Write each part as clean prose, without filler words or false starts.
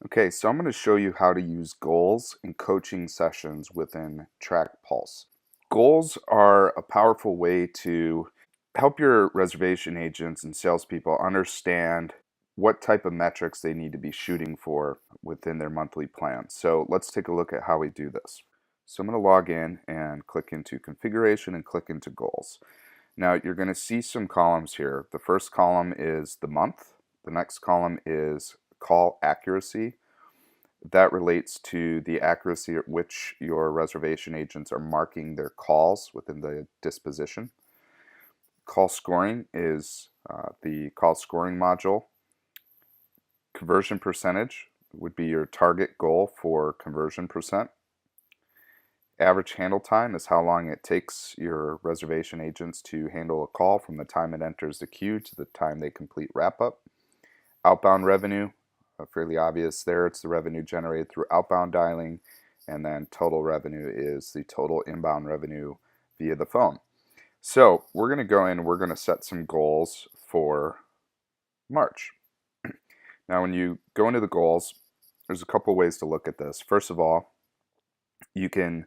Okay, so I'm going to show you how to use goals in coaching sessions within TrackPulse. Goals are a powerful way to help your reservation agents and salespeople understand what type of metrics they need to be shooting for within their monthly plan. So let's take a look at how we do this. So I'm going to log in and click into configuration and click into goals. Now you're going to see some columns here. The first column is the month. The next column is call accuracy. That relates to the accuracy at which your reservation agents are marking their calls within the disposition. Call scoring is the call scoring module. Conversion percentage would be your target goal for conversion percent. Average handle time is how long it takes your reservation agents to handle a call from the time it enters the queue to the time they complete wrap up. Outbound revenue, fairly obvious there. It's the revenue generated through outbound dialing, and then total revenue is the total inbound revenue via the phone. So we're going to go in and we're going to set some goals for March. Now, when you go into the goals, there's a couple ways to look at this. First of all, you can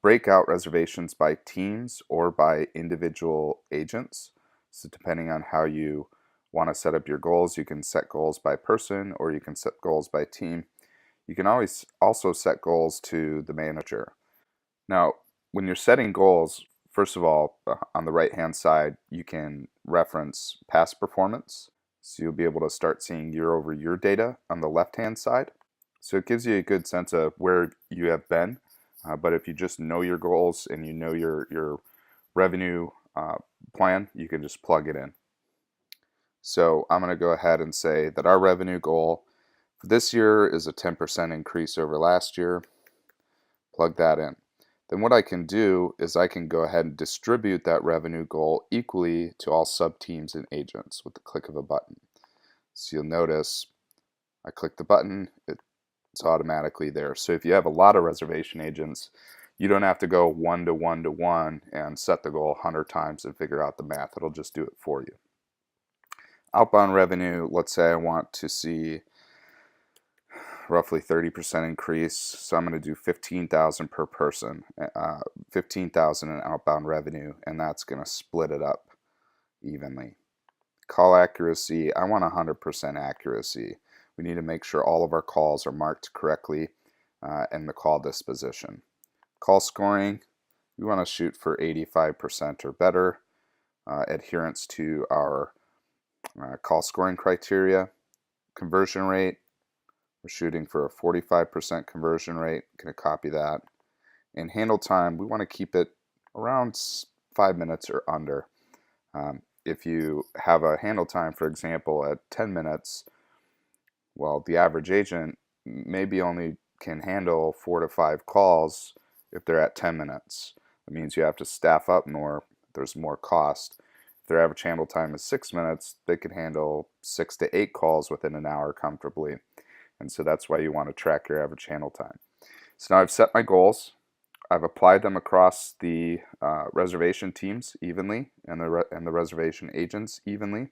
break out reservations by teams or by individual agents. So depending on how you want to set up your goals, you can set goals by person or you can set goals by team. You can always also set goals to the manager. Now, when you're setting goals, first of all, on the right-hand side, you can reference past performance. So you'll be able to start seeing year-over-year data on the left-hand side. So it gives you a good sense of where you have been. But if you just know your goals and you know your revenue plan, you can just plug it in. So I'm going to go ahead and say that our revenue goal for this year is a 10% increase over last year. Plug that in. Then what I can do is I can go ahead and distribute that revenue goal equally to all sub-teams and agents with the click of a button. So you'll notice I click the button, it's automatically there. So if you have a lot of reservation agents, you don't have to go one to one to one and set the goal 100 times and figure out the math. It'll just do it for you. Outbound revenue, let's say I want to see roughly 30% increase, so I'm going to do 15,000 per person, 15,000 in outbound revenue, and that's going to split it up evenly. Call accuracy, I want 100% accuracy. We need to make sure all of our calls are marked correctly in the call disposition. Call scoring, we want to shoot for 85% or better. Adherence to our call scoring criteria. Conversion rate, we're shooting for a 45% conversion rate. Going to copy that. And handle time, we want to keep it around 5 minutes or under. If you have a handle time, for example, at 10 minutes, well, the average agent maybe only can handle 4 to 5 calls if they're at 10 minutes. That means you have to staff up more. There's more cost. If their average handle time is 6 minutes, they could handle 6 to 8 calls within an hour comfortably. And so that's why you want to track your average handle time. So now I've set my goals. I've applied them across the reservation teams evenly and the reservation agents evenly,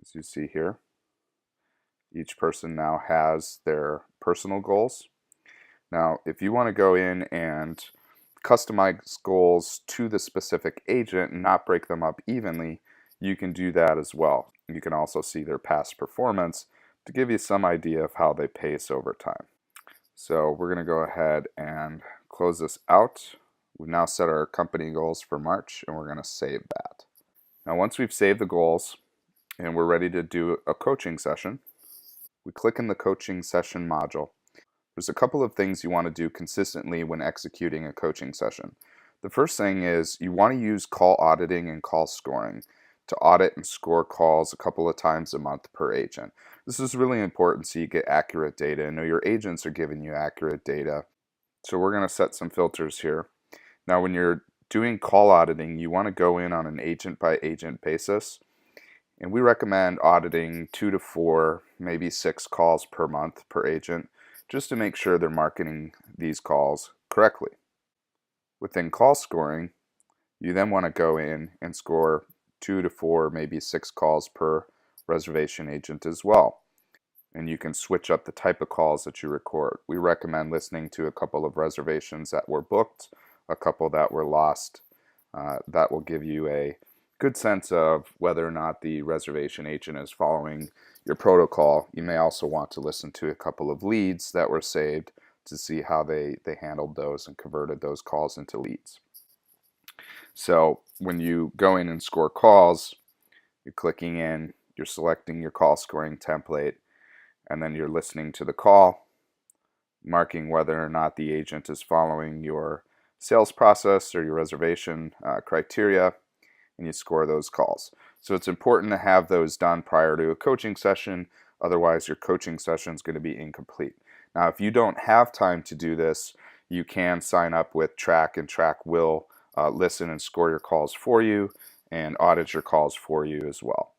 as you see here. Each person now has their personal goals. Now, if you want to go in and customize goals to the specific agent and not break them up evenly, you can do that as well. You can also see their past performance to give you some idea of how they pace over time. So we're going to go ahead and close this out. We've now set our company goals for March, and we're going to save that. Now, once we've saved the goals and we're ready to do a coaching session, we click in the coaching session module. There's a couple of things you want to do consistently when executing a coaching session. The first thing is you want to use call auditing and call scoring to audit and score calls a couple of times a month per agent. This is really important so you get accurate data and know your agents are giving you accurate data. So we're going to set some filters here. Now when you're doing call auditing, you want to go in on an agent by agent basis. And we recommend auditing 2 to 4, maybe 6 calls per month per agent, just to make sure they're marketing these calls correctly. Within call scoring, you then want to go in and score 2 to 4, maybe 6 calls per reservation agent as well. and you can switch up the type of calls that you record. We recommend listening to a couple of reservations that were booked, a couple that were lost. That will give you a good sense of whether or not the reservation agent is following your protocol. You may also want to listen to a couple of leads that were saved to see how they handled those and converted those calls into leads. So when you go in and score calls, you're clicking in, you're selecting your call scoring template, and then you're listening to the call, marking whether or not the agent is following your sales process or your reservation criteria, and you score those calls. So it's important to have those done prior to a coaching session, otherwise your coaching session is going to be incomplete. Now, if you don't have time to do this, you can sign up with Track, and Track will listen and score your calls for you and audit your calls for you as well.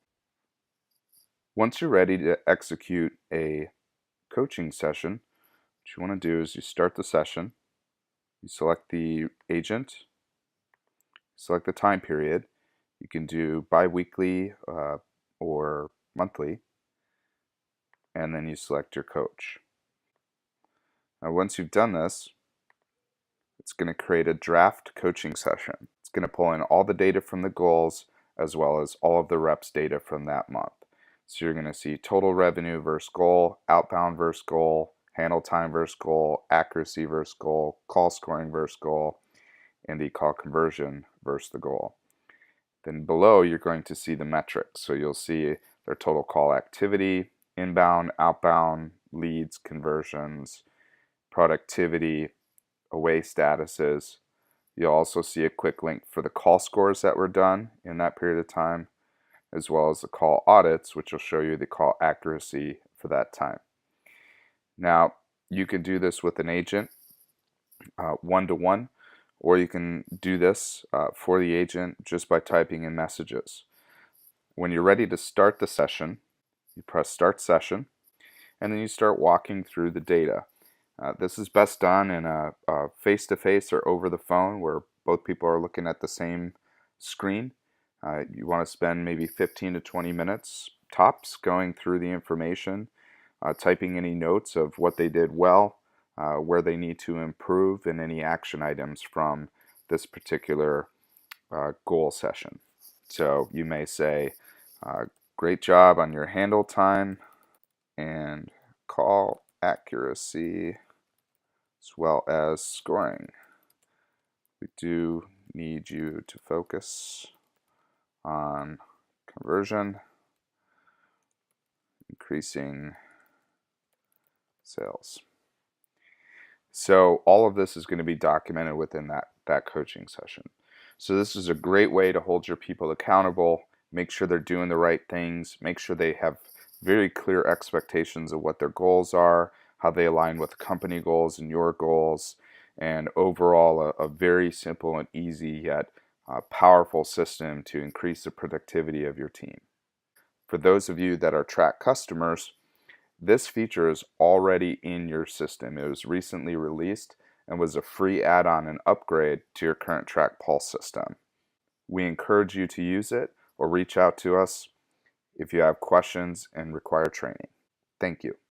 Once you're ready to execute a coaching session, what you want to do is you start the session, you select the agent, select the time period. You can do bi-weekly or monthly, and then you select your coach. Now, once you've done this, it's going to create a draft coaching session. It's going to pull in all the data from the goals as well as all of the reps data from that month. So you're going to see total revenue versus goal, outbound versus goal, handle time versus goal, accuracy versus goal, call scoring versus goal, and the call conversion versus the goal. Then below, you're going to see the metrics. So you'll see their total call activity, inbound, outbound, leads, conversions, productivity, away statuses. You'll also see a quick link for the call scores that were done in that period of time, as well as the call audits, which will show you the call accuracy for that time. Now, you can do this with an agent one-to-one, or you can do this for the agent just by typing in messages. When you're ready to start the session, you press Start Session, and then you start walking through the data. This is best done in a face-to-face or over the phone where both people are looking at the same screen. You want to spend maybe 15 to 20 minutes tops going through the information, typing any notes of what they did well, where they need to improve, and any action items from this particular goal session. So you may say, great job on your handle time and call accuracy as well as scoring. We do need you to focus on conversion, increasing sales. So all of this is going to be documented within that coaching session. So this is a great way to hold your people accountable, make sure they're doing the right things, make sure they have very clear expectations of what their goals are, how they align with company goals and your goals, and overall a very simple and easy yet powerful system to increase the productivity of your team. For those of you that are Track customers, this feature is already in your system. It was recently released and was a free add-on and upgrade to your current Track Pulse system. We encourage you to use it or reach out to us if you have questions and require training. Thank you.